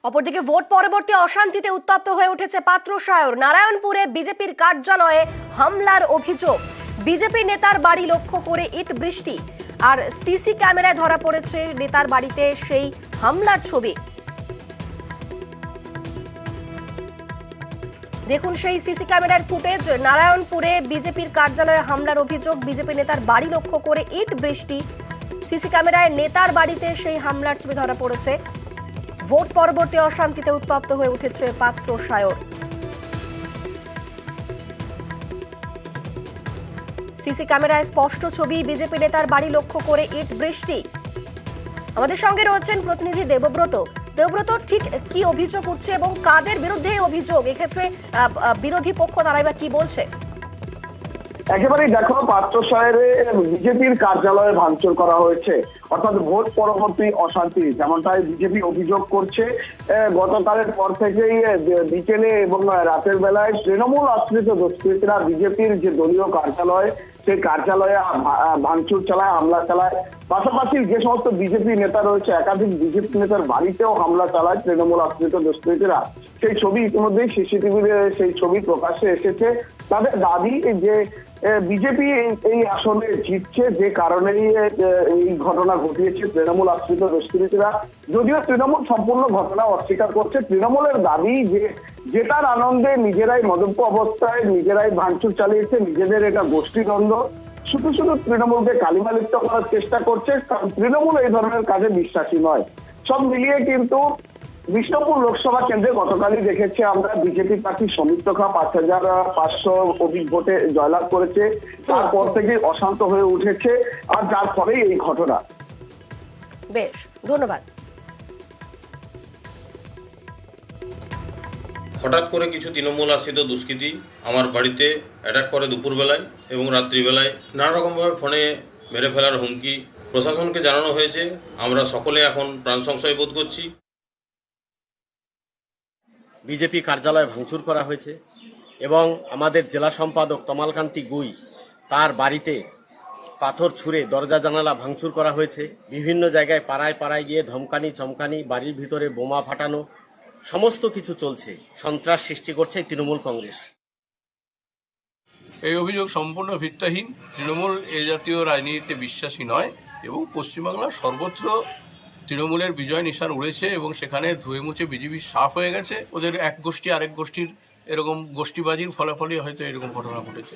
অপরদিকে ভোট পরবর্তী অশান্তিতে উত্তপ্ত হয়ে উঠেছে পাত্রসায়র। নারায়ণপুরে বিজেপির কার্যালয়ে হামলার অভিযোগ। বিজেপি নেতার বাড়ি লক্ষ্য করে ইট বৃষ্টি, আর সিসি ক্যামেরায় ধরা পড়েছে নেতার বাড়িতে সেই হামলার ছবি। দেখুন সেই সিসি ক্যামেরার ফুটেজ। নারায়ণপুরে বিজেপির কার্যালয়ে হামলার অভিযোগ, বিজেপি নেতার বাড়ি লক্ষ্য করে ইট বৃষ্টি, সিসি ক্যামেরায় নেতার বাড়িতে সেই হামলার ছবি ধরা পড়েছে। ভোট পরবর্তী অশান্তিতে উত্তপ্ত হয়ে উঠেছে পাত্রসায়র। সিসি ক্যামেরায় স্পষ্ট ছবি, বিজেপি নেতার বাড়ি লক্ষ্য করে ইট বৃষ্টি। আমাদের সঙ্গে রয়েছেন প্রতিনিধি দেবব্রত। দেবব্রত, ঠিক কি অভিযোগ উঠছে এবং কাদের বিরুদ্ধে অভিযোগ? এক্ষেত্রে বিরোধী পক্ষ তারাই বা কি বলছে? একেবারেই দেখো, পাত্রসায়রে বিজেপির কার্যালয়ে ভাঙচুর করা হয়েছে, অর্থাৎ ভোট পরবর্তী অশান্তি যেমনটাই বিজেপি অভিযোগ করছে। গতকালের পর থেকেই বিকেলে এবং রাতের বেলায় তৃণমূল আশ্রিত দুষ্কৃতীরা বিজেপির যে দলীয় কার্যালয় সেই কার্যালয়ে ভাঙচুর চালায়, হামলা চালায়। পাশাপাশি যে সমস্ত বিজেপি নেতা রয়েছে, একাধিক বিজেপি নেতার বাড়িতেও হামলা চালায় তৃণমূল আশ্রিত দুষ্কৃতীরা। সেই ছবি ইতিমধ্যেই সিসিটিভির সেই ছবি প্রকাশ্যে এসেছে। তাদের দাবি যে বিজেপি এই আসনে জিতছে, যে কারণেই এই ঘটনা ঘটিয়েছে তৃণমূল আশ্রিত দুষ্কৃতীরা। যদিও তৃণমূল সম্পূর্ণ ঘটনা অস্বীকার করছে। তৃণমূলের দাবি যে জেতার আনন্দে নিজেরাই মদ্যপ অবস্থায় নিজেরাই ভাঙচুর চালিয়েছে, নিজেদের এটা গোষ্ঠীদ্বন্দ্ব। শুধু শুধু তৃণমূলকে কালিমালিপ্ত করার চেষ্টা করছে, কারণ তৃণমূল এই ধরনের কাজে বিশ্বাসী নয়। সব মিলিয়ে কিন্তু বিষ্ণুপুর লোকসভা কেন্দ্রে গতকালই দেখেছি আমরা বিজেপি প্রার্থী সৌমিত্র খা ৫,৫০০ অধিক ভোটে জয়লাভ করেছে। তারপর থেকে অশান্ত হয়ে উঠেছে, আর যার ফলেই এই ঘটনা। বেশ, ধন্যবাদ। হঠাৎ করে কিছু তৃণমূল আশ্রিত দুষ্কৃতী আমার বাড়িতে অ্যাটাক করে দুপুরবেলায় এবং রাত্রিবেলায়, নানা রকমভাবে ফোনে মেরে ফেলার হুমকি। প্রশাসনকে জানানো হয়েছে, আমরা সকলে এখন প্রাণ সংশয় বোধ করছি। বিজেপি কার্যালয়ে ভাঙচুর করা হয়েছে এবং আমাদের জেলা সম্পাদক তমালকান্তি গুই তার বাড়িতে পাথর ছুঁড়ে দরজা জানালা ভাঙচুর করা হয়েছে। বিভিন্ন জায়গায় পাড়ায় পাড়ায় গিয়ে ধমকানি চমকানি, বাড়ির ভিতরে বোমা ফাটানো, সমস্ত কিছু চলছে। সন্ত্রাস সৃষ্টি করছে তৃণমূল কংগ্রেস। এই অভিযোগ সম্পূর্ণ ভিত্তিহীন। তৃণমূল এ জাতীয় রাজনীতিতে বিশ্বাসী নয় এবং পশ্চিমবাংলার সর্বত্র তৃণমূলের বিজয় নিশান উড়েছে এবং সেখানে ধুয়ে মুছে বিজেপি সাফ হয়ে গেছে। ওদের এক গোষ্ঠী আরেক গোষ্ঠীর এরকম গোষ্ঠীবাজির ফলাফলই হয়তো এরকম ঘটনা ঘটেছে।